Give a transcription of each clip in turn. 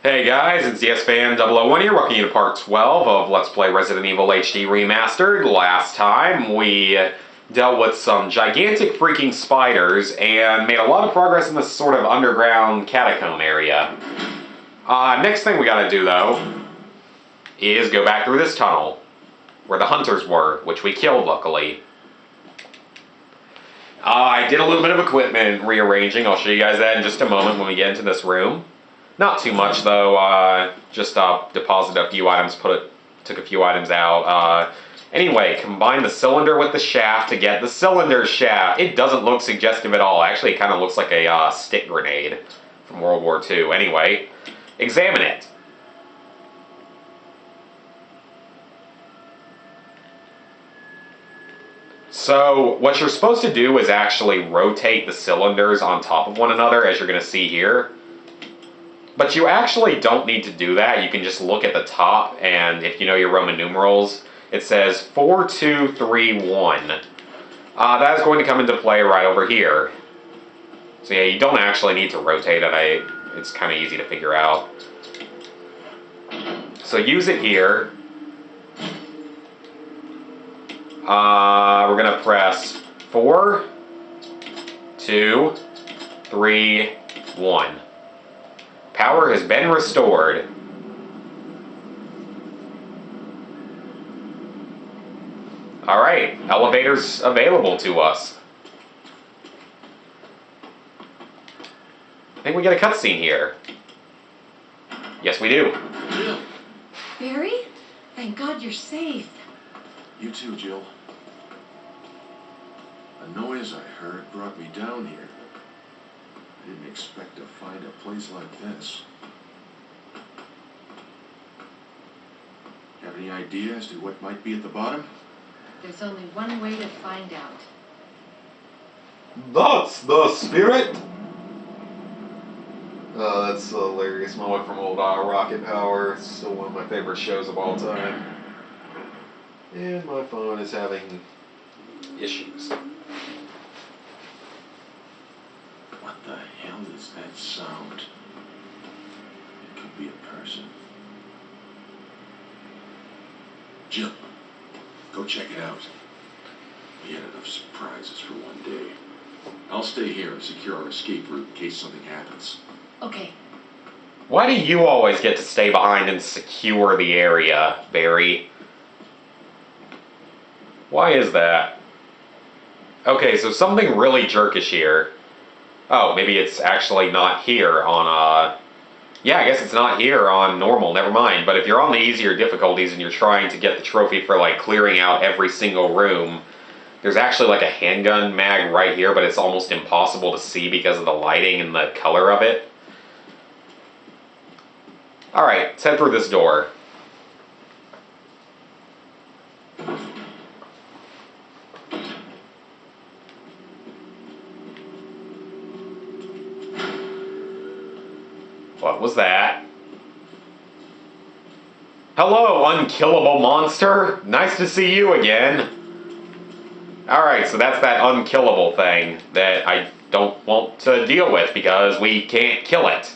Hey guys, it's YesFan001 here, welcome you to part 12 of Let's Play Resident Evil HD Remastered. Last time we dealt with some gigantic freaking spiders and made a lot of progress in this sort of underground catacomb area. Next thing we gotta do though is go back through this tunnel where the hunters were, which we killed luckily. I did a little bit of equipment rearranging. I'll show you guys that in just a moment when we get into this room. Not too much though, just deposited a few items, took a few items out. Anyway, combine the cylinder with the shaft to get the cylinder shaft. It doesn't look suggestive at all. Actually, it kind of looks like a stick grenade from World War II. Anyway, examine it. So, what you're supposed to do is actually rotate the cylinders on top of one another, as you're going to see here. But you actually don't need to do that. You can just look at the top, and if you know your Roman numerals, it says 4, 2, 3, 1. That is going to come into play right over here. So yeah, you don't actually need to rotate it. It's kind of easy to figure out. So use it here. We're going to press 4, 2, 3, 1. Power has been restored. Alright, elevators available to us. I think we get a cutscene here. Yes, we do. Jill! Barry? Thank God you're safe. You too, Jill. The noise I heard brought me down here. I didn't expect to find a place like this. Have any idea as to what might be at the bottom? There's only one way to find out. That's the spirit! That's a hilarious moment from old Rocket Power. It's still one of my favorite shows of all time. And my phone is having issues. What the hell is that sound? It could be a person. Jill, go check it out. We had enough surprises for one day. I'll stay here and secure our escape route in case something happens. Okay. Why do you always get to stay behind and secure the area, Barry? Why is that? Okay, so something really jerkish here. Oh, maybe it's actually not here on, yeah, I guess it's not here on normal, never mind. But if you're on the easier difficulties and you're trying to get the trophy for, like, clearing out every single room, there's actually, like, a handgun mag right here, but it's almost impossible to see because of the lighting and the color of it. Alright, let's head through this door. What was that? Hello, unkillable monster! Nice to see you again! Alright, so that's that unkillable thing that I don't want to deal with because we can't kill it.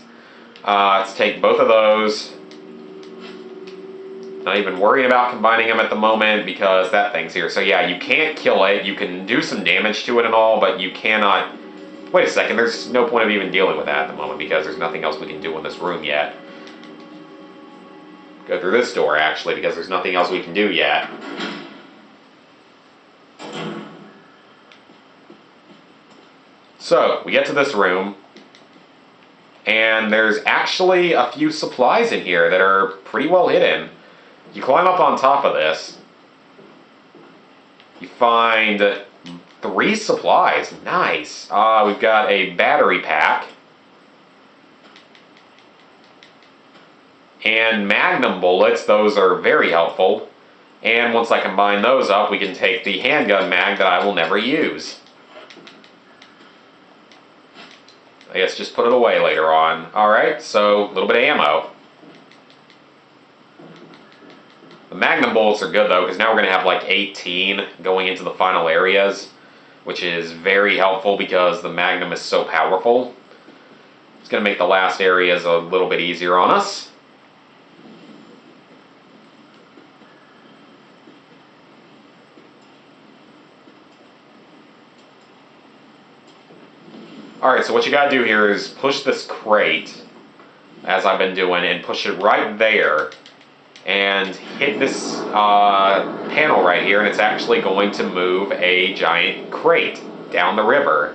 Let's take both of those. Not even worrying about combining them at the moment because that thing's here. So yeah, you can't kill it. You can do some damage to it and all, but you cannot... Wait a second, there's no point of even dealing with that at the moment because there's nothing else we can do in this room yet. Go through this door, actually, because there's nothing else we can do yet. So, we get to this room, and there's actually a few supplies in here that are pretty well hidden. You climb up on top of this, you find 3 supplies. Nice. We've got a battery pack. And magnum bullets. Those are very helpful. And once I combine those up, we can take the handgun mag that I will never use. I guess just put it away later on. Alright, so a little bit of ammo. The magnum bullets are good though, because now we're going to have like 18 going into the final areas, which is very helpful because the magnum is so powerful. It's going to make the last areas a little bit easier on us. Alright, so what you gotta do here is push this crate, as I've been doing, and push it right there. And hit this panel right here, and it's actually going to move a giant crate down the river.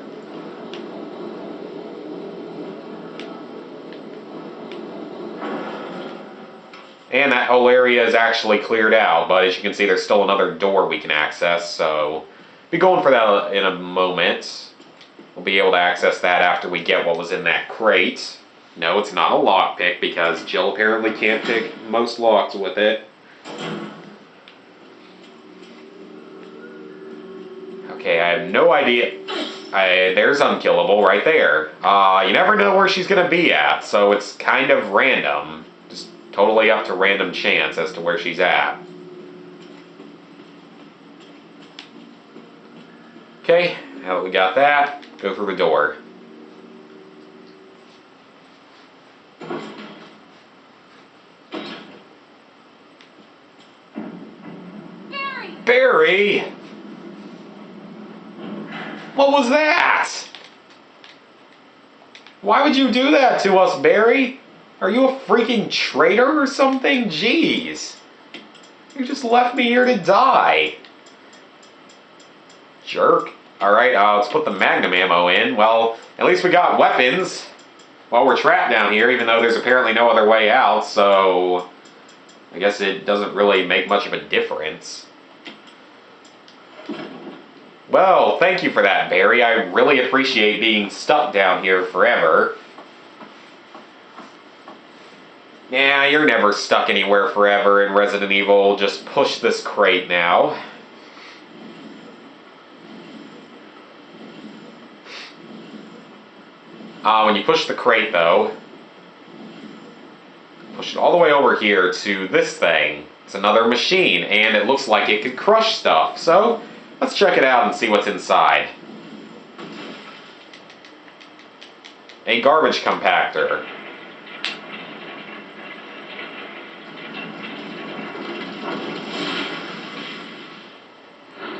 And that whole area is actually cleared out, but as you can see, there's still another door we can access, so be going for that in a moment. We'll be able to access that after we get what was in that crate. No, it's not a lockpick, because Jill apparently can't pick most locks with it. Okay, I have no idea. There's unkillable right there. You never know where she's going to be at, so it's kind of random. Just totally up to random chance as to where she's at. Okay, now that we got that, go through the door. Barry! What was that? Why would you do that to us, Barry? Are you a freaking traitor or something? Jeez. You just left me here to die. Jerk. Alright, let's put the magnum ammo in. Well, at least we got weapons while we're trapped down here, even though there's apparently no other way out, so I guess it doesn't really make much of a difference. Well, thank you for that, Barry. I really appreciate being stuck down here forever. Yeah, you're never stuck anywhere forever in Resident Evil. Just push this crate now. When you push the crate, though, push it all the way over here to this thing. It's another machine, and it looks like it could crush stuff, so let's check it out and see what's inside. A garbage compactor.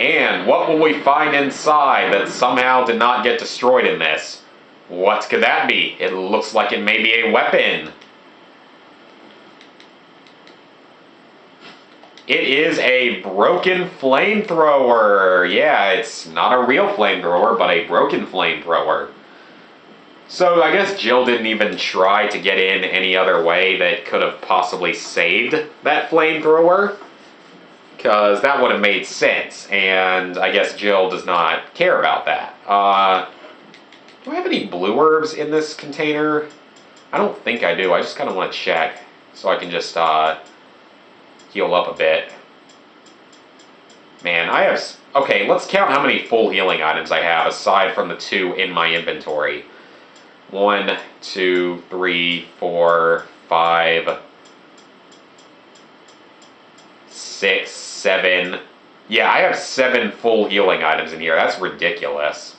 And what will we find inside that somehow did not get destroyed in this? What could that be? It looks like it may be a weapon. It is a broken flamethrower. Yeah, it's not a real flamethrower, but a broken flamethrower. So I guess Jill didn't even try to get in any other way that could have possibly saved that flamethrower, because that would have made sense, and I guess Jill does not care about that. Do I have any blue herbs in this container? I don't think I do. I just kind of want to check so I can just heal up a bit. Man, I have... Okay, let's count how many full healing items I have aside from the 2 in my inventory. 1, 2, 3, 4, 5, 6, 7. Yeah, I have 7 full healing items in here. That's ridiculous.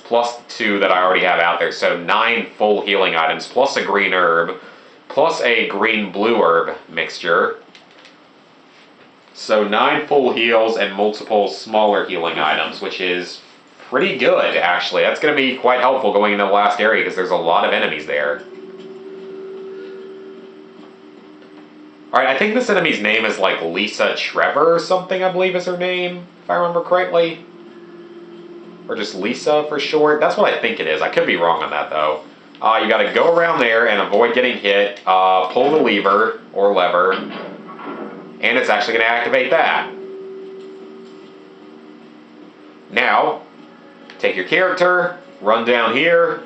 Plus the 2 that I already have out there. So 9 full healing items, plus a green herb, plus a green-blue herb mixture. So 9 full heals and multiple smaller healing items, which is pretty good, actually. That's going to be quite helpful going into the last area, because there's a lot of enemies there. Alright, I think this enemy's name is like Lisa Trevor or something, I believe is her name, if I remember correctly. Or just Lisa for short. That's what I think it is. I could be wrong on that, though. You gotta go around there and avoid getting hit. Pull the lever, or lever. And it's actually gonna activate that. Now, take your character, run down here,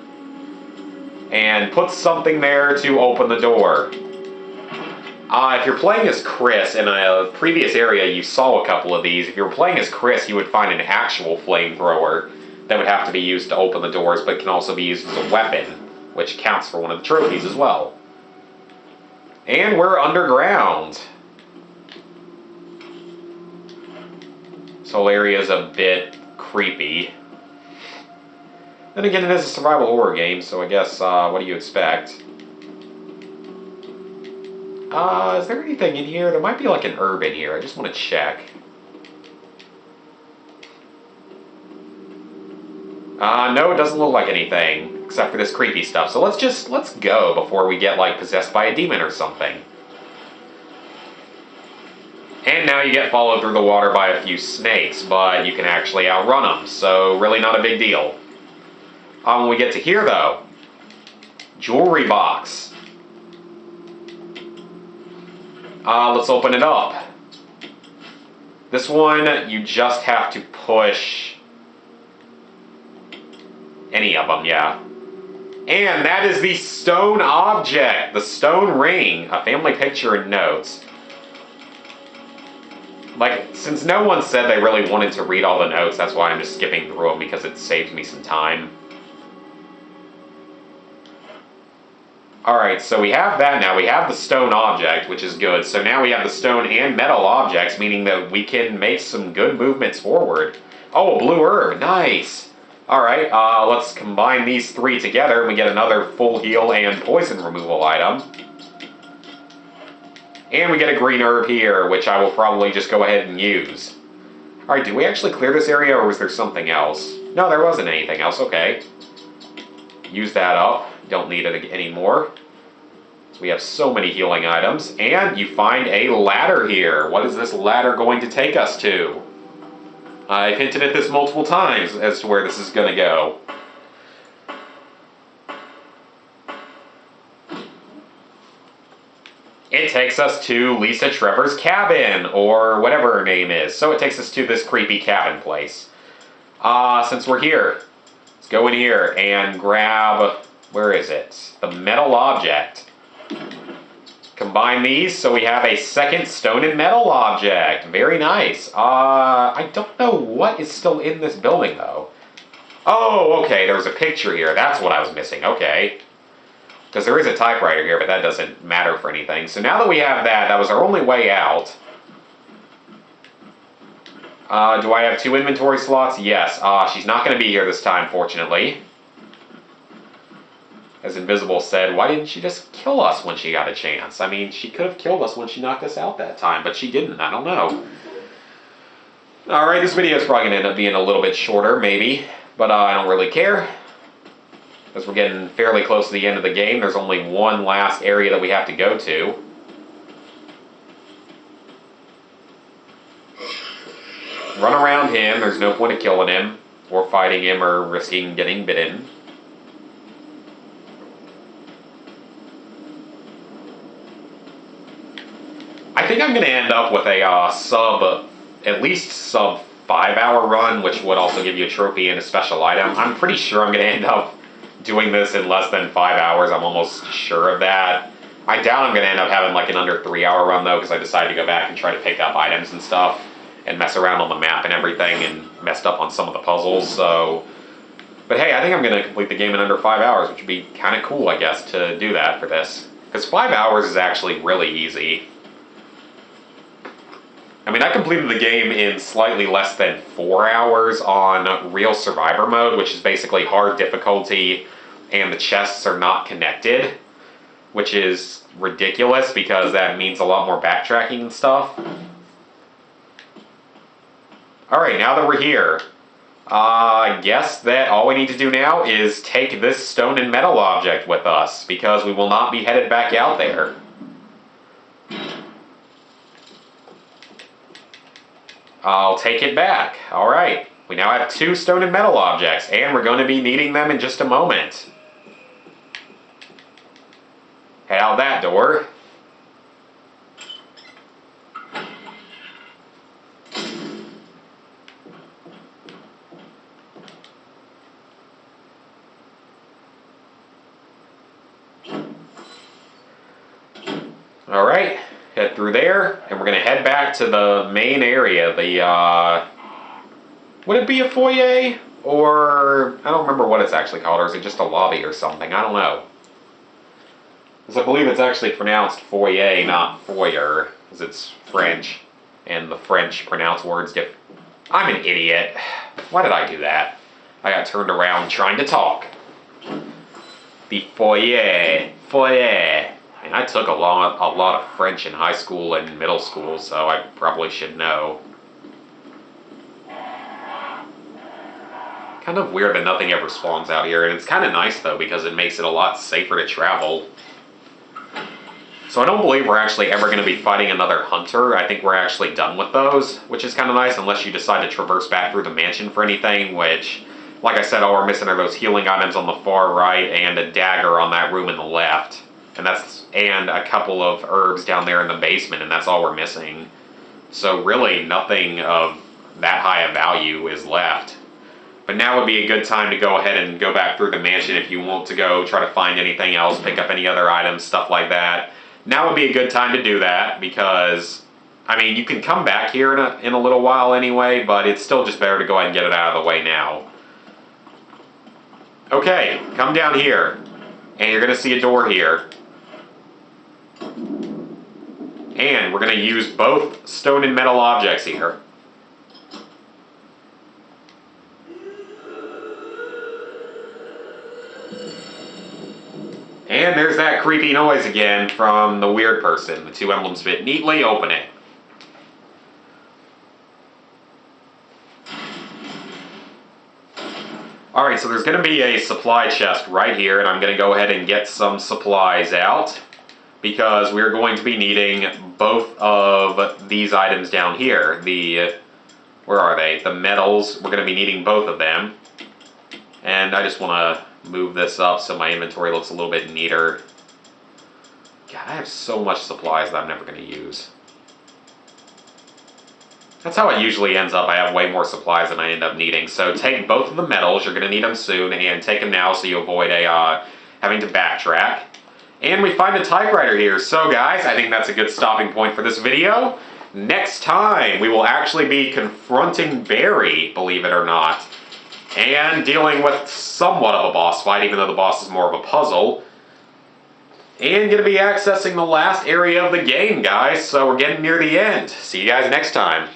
and put something there to open the door. If you're playing as Chris, in a previous area you saw a couple of these. If you were playing as Chris, you would find an actual flamethrower that would have to be used to open the doors, but can also be used as a weapon, which counts for one of the trophies as well. And we're underground. This whole area is a bit creepy. Then again, it is a survival horror game, so I guess, what do you expect? Is there anything in here? There might be like an herb in here. I just want to check. No, it doesn't look like anything, except for this creepy stuff. So let's go before we get, like, possessed by a demon or something. And now you get followed through the water by a few snakes, but you can actually outrun them, so really not a big deal. When we get to here, though, jewelry box. Let's open it up. This one, you just have to push any of them, yeah. And that is the stone object, the stone ring, a family picture and notes. Like, since no one said they really wanted to read all the notes, that's why I'm just skipping through them, because it saves me some time. Alright, so we have that now. We have the stone object, which is good. So now we have the stone and metal objects, meaning that we can make some good movements forward. Oh, a blue herb. Nice. Alright, let's combine these three together and we get another full heal and poison removal item. And we get a green herb here, which I will probably just go ahead and use. Alright, did we actually clear this area, or was there something else? No, there wasn't anything else. Okay. Use that up. Don't need it anymore. So we have so many healing items. And you find a ladder here. What is this ladder going to take us to? I've hinted at this multiple times as to where this is going to go. It takes us to Lisa Trevor's cabin, or whatever her name is. So it takes us to this creepy cabin place. Since we're here, let's go in here and grab, where is it? The metal object. Combine these so we have a second stone and metal object. Very nice. I don't know what is still in this building, though. Oh, okay, there was a picture here. That's what I was missing. Okay. Because there is a typewriter here, but that doesn't matter for anything. So now that we have that, that was our only way out. Do I have 2 inventory slots? Yes. She's not going to be here this time, fortunately. As Invisible said, why didn't she just kill us when she got a chance? I mean, she could have killed us when she knocked us out that time, but she didn't. I don't know. Alright, this video is probably going to end up being a little bit shorter, maybe. But I don't really care. As we're getting fairly close to the end of the game, there's only one last area that we have to go to. Run around him. There's no point of killing him, or fighting him, or risking getting bitten. I think I'm going to end up with a at least sub 5-hour run, which would also give you a trophy and a special item. I'm pretty sure I'm going to end up doing this in less than 5 hours. I'm almost sure of that. I doubt I'm going to end up having like an under 3-hour run, though, because I decided to go back and try to pick up items and stuff and mess around on the map and everything, and messed up on some of the puzzles. So, but hey, I think I'm going to complete the game in under 5 hours, which would be kind of cool, I guess, to do that for this. Because 5 hours is actually really easy. I mean, I completed the game in slightly less than 4 hours on Real Survivor mode, which is basically hard difficulty, and the chests are not connected, which is ridiculous because that means a lot more backtracking and stuff. Alright, now that we're here, I guess that all we need to do now is take this stone and metal object with us, because we will not be headed back out there. I'll take it back. Alright, we now have 2 stone and metal objects, and we're going to be needing them in just a moment. Head out that door. Alright, head through there, and we're going to head back to the main area. The, would it be a foyer? Or, I don't remember what it's actually called, or is it just a lobby or something? I don't know. Because I believe it's actually pronounced foyer, not foyer, because it's French, and the French pronounce words different. I'm an idiot. Why did I do that? I got turned around trying to talk. The foyer. Foyer. And I took a lot of French in high school and middle school, so I probably should know. Kind of weird that nothing ever spawns out here, and it's kind of nice though because it makes it a lot safer to travel. So I don't believe we're actually ever going to be fighting another hunter. I think we're actually done with those, which is kind of nice unless you decide to traverse back through the mansion for anything, which, like I said, all we're missing are those healing items on the far right and a dagger on that room in the left. And a couple of herbs down there in the basement, and that's all we're missing. So really nothing of that high of value is left. But now would be a good time to go ahead and go back through the mansion if you want to go try to find anything else, pick up any other items, stuff like that. Now would be a good time to do that because, I mean, you can come back here in a little while anyway, but it's still just better to go ahead and get it out of the way now. Okay, come down here, and you're going to see a door here. And we're going to use both stone and metal objects here. And there's that creepy noise again from the weird person. The two emblems fit neatly. Open it. Alright, so there's going to be a supply chest right here, and I'm going to go ahead and get some supplies out because we're going to be needing both of these items down here. Where are they? The metals. We're going to be needing both of them. And I just want to move this up so my inventory looks a little bit neater. God, I have so much supplies that I'm never going to use. That's how it usually ends up. I have way more supplies than I end up needing. So take both of the metals. You're going to need them soon. And take them now so you avoid having to backtrack. And we find a typewriter here. So guys, I think that's a good stopping point for this video. Next time, we will actually be confronting Barry, believe it or not. And dealing with somewhat of a boss fight, even though the boss is more of a puzzle. And going to be accessing the last area of the game, guys. So we're getting near the end. See you guys next time.